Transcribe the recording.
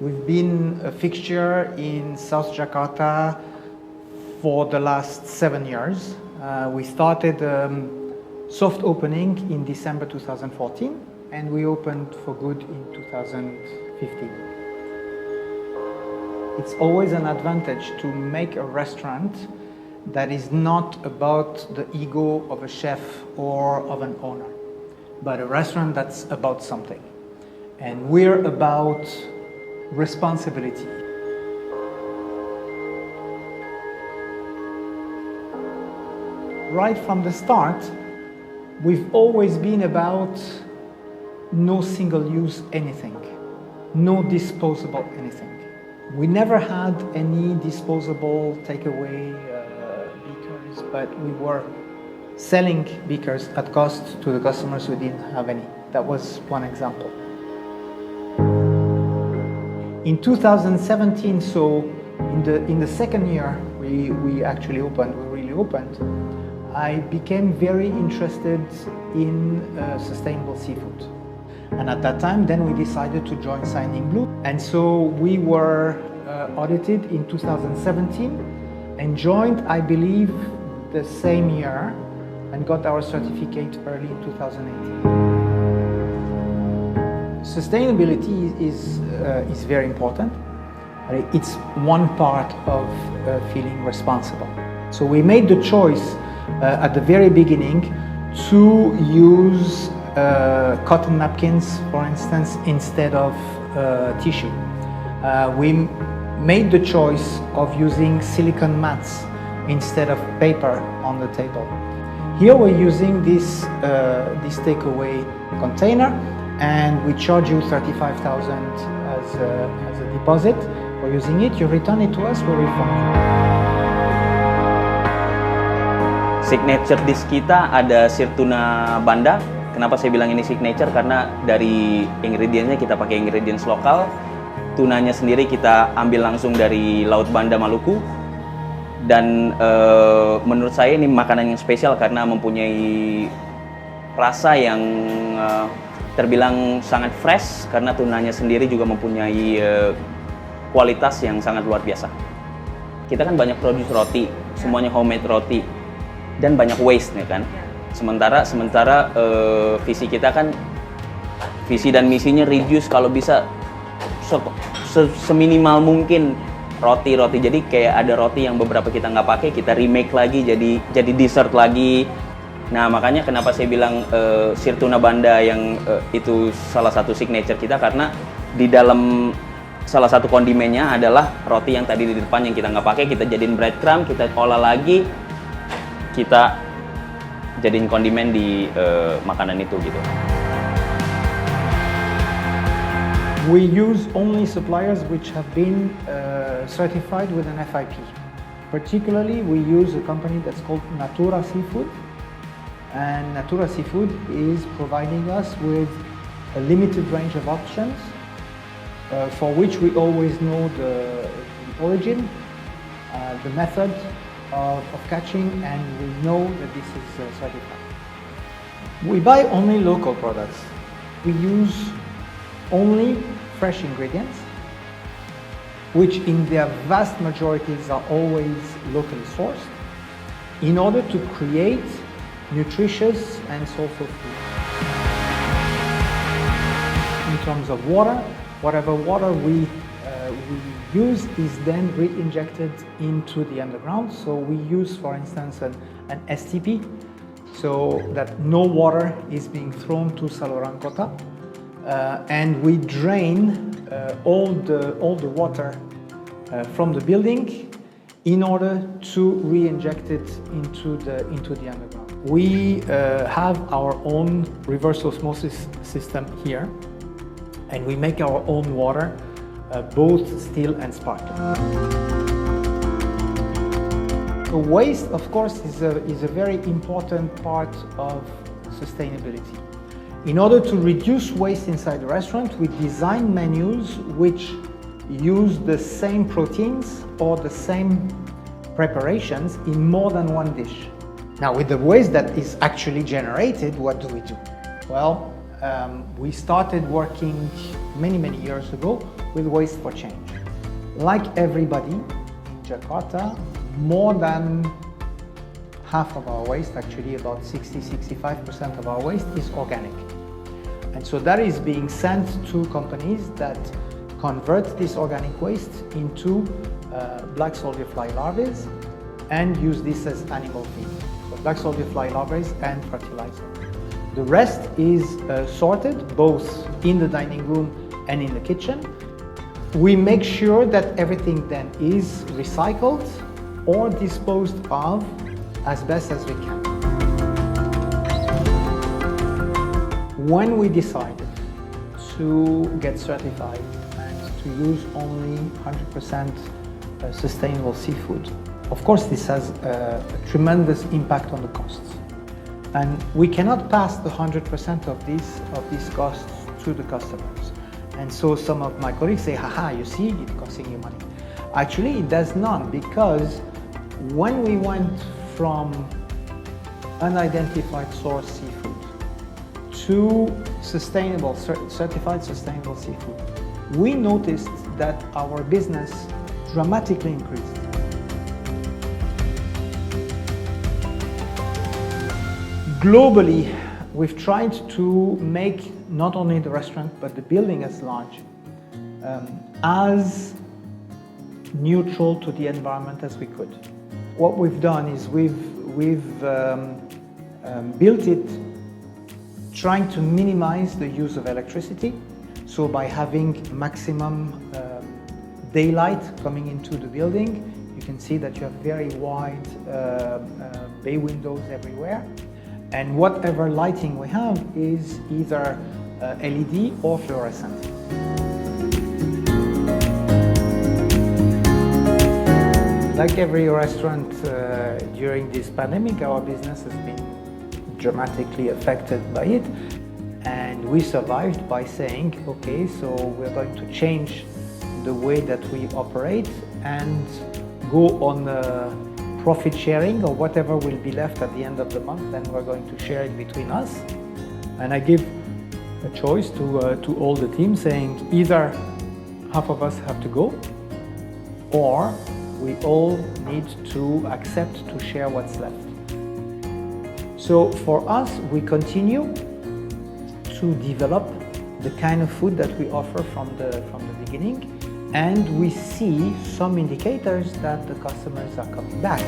We've been a fixture in South Jakarta for the last 7 years. We started soft opening in December 2014 and we opened for good in 2015. It's always an advantage to make a restaurant that is not about the ego of a chef or of an owner, but a restaurant that's about something. And we're about responsibility. Right from the start, we've always been about no single-use anything, no disposable anything. We never had any disposable takeaway beakers, but we were selling beakers at cost to the customers who didn't have any. That was one example. In 2017, so in the second year we actually opened, we really opened, I became very interested in sustainable seafood. And at that time, then we decided to join Signing Blue. And so we were audited in 2017 and joined, I believe, the same year and got our certificate early in 2018. Sustainability is very important. It's one part of feeling responsible. So we made the choice at the very beginning to use cotton napkins, for instance, instead of tissue. We made the choice of using silicone mats instead of paper on the table. Here we're using this takeaway container, and we charge you 35,000 as a deposit for using it. You return it to us, we refund you. Signature dish kita ada sirtuna banda. Kenapa saya bilang ini signature? Karena dari ingredientsnya kita pakai ingredients lokal. Tunanya sendiri kita ambil langsung dari Laut Banda Maluku. Dan menurut saya ini makanan yang spesial karena mempunyai rasa yang terbilang sangat fresh, karena tunanya sendiri juga mempunyai kualitas yang sangat luar biasa. Kita kan banyak produce roti, semuanya homemade roti, dan banyak waste nih kan. Sementara visi kita kan, visi dan misinya reduce kalau bisa seminimal mungkin roti. Jadi kayak ada roti yang beberapa kita nggak pakai, kita remake lagi jadi dessert lagi. Nah, makanya kenapa saya bilang sirtuna banda yang itu salah satu signature kita, karena di dalam salah satu kondimennya adalah roti yang tadi di depan yang kita nggak pakai, kita jadiin breadcrumb, kita olah lagi, kita jadiin kondimen di makanan itu gitu. We use only suppliers which have been certified with an FIP. Particularly, we use a company that's called Natura Seafood. And Natura Seafood is providing us with a limited range of options for which we always know the origin, the method of catching, and we know that this is certified. We buy only local products. We use only fresh ingredients, which in their vast majorities are always locally sourced, in order to create nutritious and soulful food. In terms of water, whatever water we use is then re-injected into the underground. So we use, for instance, an STP, so that no water is being thrown to saluran kota, and we drain all the water from the building in order to re-inject it into the underground. We have our own reverse osmosis system here, and we make our own water, both still and sparkling. So waste, of course, is a very important part of sustainability. In order to reduce waste inside the restaurant, we design menus which use the same proteins or the same preparations in more than one dish. Now, with the waste that is actually generated, what do we do? Well, we started working many years ago with Waste for Change. Like everybody in Jakarta, more than half of our waste, actually about 60-65% of our waste, is organic. And so that is being sent to companies that convert this organic waste into black soldier fly larvae and use this as animal feed. So black soldier fly larvae and fertilizer. The rest is sorted both in the dining room and in the kitchen. We make sure that everything then is recycled or disposed of as best as we can. When we decided to get certified and to use only 100% sustainable seafood, of course this has a tremendous impact on the costs. And we cannot pass the 100% of these costs to the customers. And so some of my colleagues say, haha, you see, it's costing you money. Actually, it does not, because when we went from unidentified source seafood to certified sustainable seafood, we noticed that our business dramatically increased. Globally, we've tried to make not only the restaurant but the building as large as neutral to the environment as we could. What we've done is we've built it trying to minimize the use of electricity. So by having maximum daylight coming into the building, you can see that you have very wide bay windows everywhere. And whatever lighting we have is either LED or fluorescent. Like every restaurant during this pandemic, our business has been dramatically affected by it. And we survived by saying, okay, so we're going to change the way that we operate and go on profit sharing, or whatever will be left at the end of the month, then we're going to share it between us. And I give a choice to all the team, saying either half of us have to go, or we all need to accept to share what's left. So for us, we continue to develop the kind of food that we offer from the beginning, and we see some indicators that the customers are coming back.